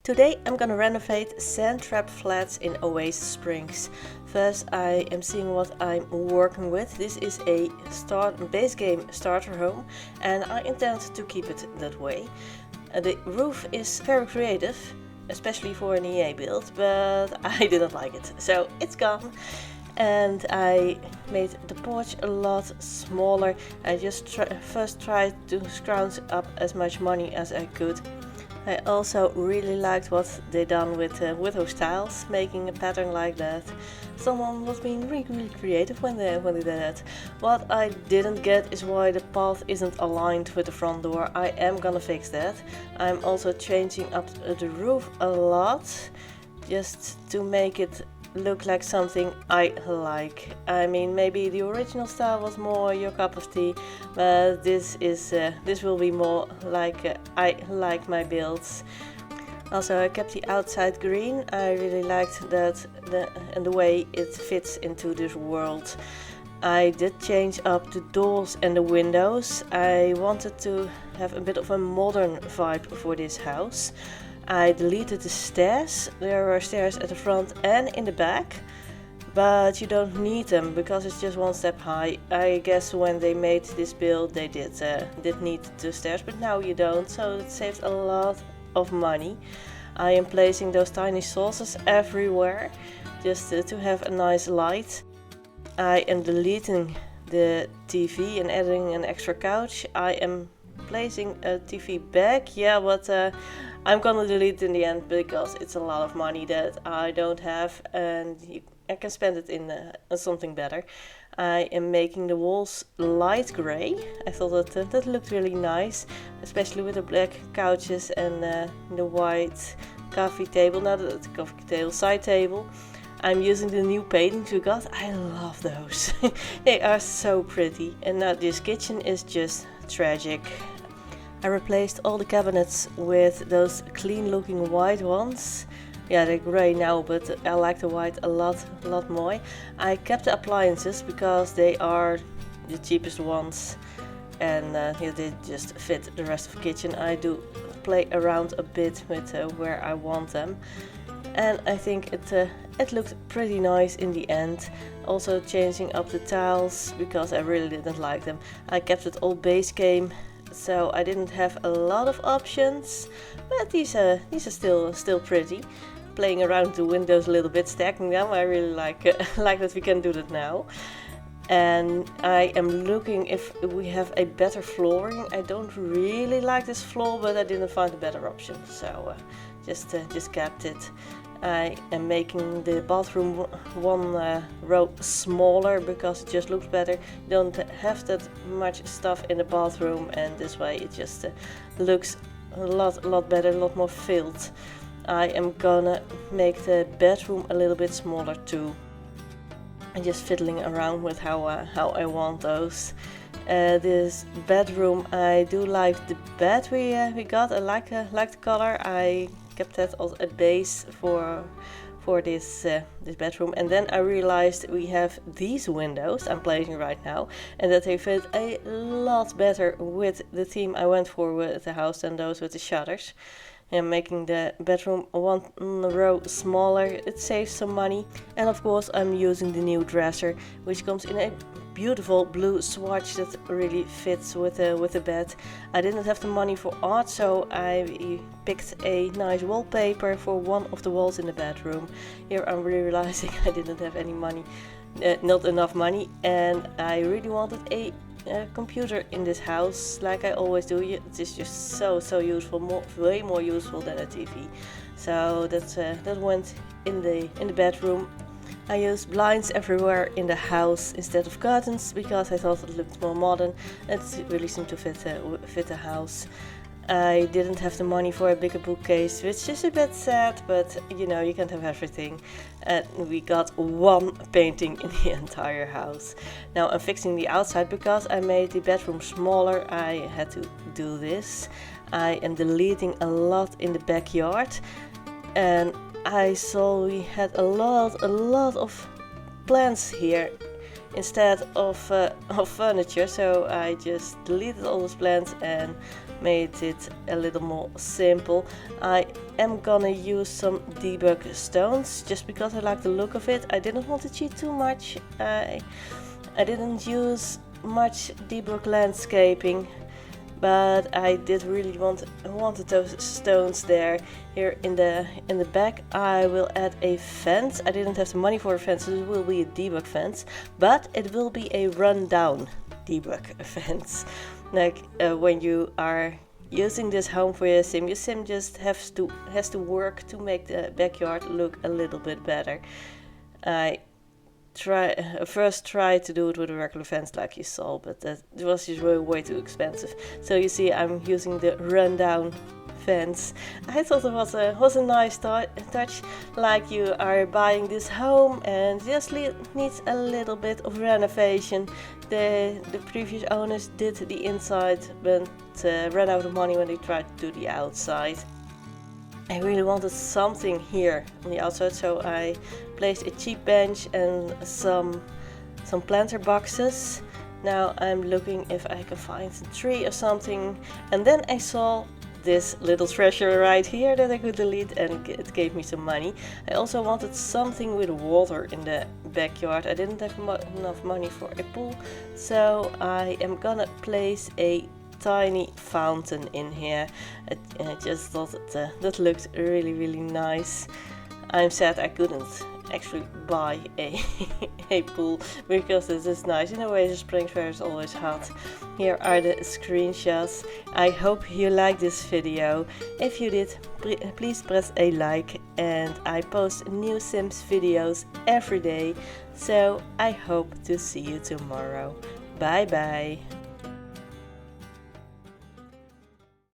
Today I'm gonna renovate Sand Trap Flats in Oasis Springs. First I am seeing what I'm working with. This is a base game starter home and I intend to keep it that way. The roof is very creative, especially for an EA build, but I didn't like it, so it's gone. And I made the porch a lot smaller. I just first tried to scrounge up as much money as I could. I also really liked what they done with those tiles, making a pattern like that. Someone was being really creative when they did that. What I didn't get is why the path isn't aligned with the front door. I am gonna fix that. I'm also changing up the roof a lot, just to make it look like something I like. I mean, maybe the original style was more your cup of tea, but this will be more like I like my builds. Also, I kept the outside green. I really liked that and the way it fits into this world. I did change up the doors and the windows. I wanted to have a bit of a modern vibe for this house. I deleted the stairs. There are stairs at the front and in the back, but you don't need them because it's just one step high. I guess when they made this build they did need the stairs, but now you don't, so it saves a lot of money. I am placing those tiny saucers everywhere just to have a nice light. I am deleting the TV and adding an extra couch. I am placing a TV back, but I'm gonna delete it in the end because it's a lot of money that I don't have and I can spend it in something better. I am making the walls light grey. I thought that looked really nice, especially with the black couches and the white coffee table, not the coffee table, side table. I'm using the new paintings we got. I love those. They are so pretty. And now this kitchen is just tragic. I replaced all the cabinets with those clean looking white ones. Yeah, they're grey now, but I like the white a lot more. I kept the appliances because they are the cheapest ones and they just fit the rest of the kitchen. I do play around a bit with where I want them. And I think it looked pretty nice in the end. Also changing up the tiles because I really didn't like them. I kept it all base game, so I didn't have a lot of options, but these are still pretty. Playing around the windows a little bit, stacking them. I really like that we can do that now. And I am looking if we have a better flooring. I don't really like this floor, but I didn't find a better option, so just kept it. I am making the bathroom one row smaller because it just looks better. You don't have that much stuff in the bathroom, and this way it just looks a lot better, a lot more filled. I am gonna make the bedroom a little bit smaller too. I'm just fiddling around with how I want those. This bedroom, I do like the bed we got. I like the color. I kept that as a base for this bedroom, and then I realized we have these windows I'm placing right now, and that they fit a lot better with the theme I went for with the house than those with the shutters. And making the bedroom one row smaller, it saves some money. And of course I'm using the new dresser, which comes in a beautiful blue swatch that really fits with the bed. I didn't have the money for art, so I picked a nice wallpaper for one of the walls in the bedroom. Here I'm really realizing I didn't have any money, not enough money, and I really wanted a computer in this house, like I always do. It is just so useful, way more useful than a TV. So that went in the bedroom. I used blinds everywhere in the house instead of curtains because I thought it looked more modern. It really seemed to fit the house. I didn't have the money for a bigger bookcase, which is a bit sad, but you can't have everything. We got one painting in the entire house. Now I'm fixing the outside because I made the bedroom smaller. I had to do this. I am deleting a lot in the backyard, and I saw we had a lot of plants here instead of furniture, so I just deleted all those plants and made it a little more simple. I am gonna use some debug stones just because I like the look of it. I didn't want to cheat too much. I didn't use much debug landscaping, but I did really wanted those stones there. Here in the back I will add a fence. I didn't have the money for a fence, so it will be a debug fence, but it will be a rundown debug fence. Like when you are using this home for your sim just has to work to make the backyard look a little bit better. I first tried to do it with a regular fence like you saw, but that was just way too expensive. So you see I'm using the rundown fence. I thought it was a nice touch, like you are buying this home and just needs a little bit of renovation. The previous owners did the inside but ran out of money when they tried to do the outside. I really wanted something here on the outside, so I placed a cheap bench and some planter boxes. Now I'm looking if I can find a tree or something, and then I saw this little treasure right here that I could delete, and it gave me some money. I also wanted something with water in the backyard. I didn't have enough money for a pool, so I am gonna place a tiny fountain in here. I just thought that looked really nice. I'm sad I couldn't actually buy a pool because this is nice. In Oasis Springs where it's always hot. Here are the screenshots. I hope you liked this video. If you did, please press a like, and I post new Sims videos every day, so I hope to see you tomorrow. Bye bye.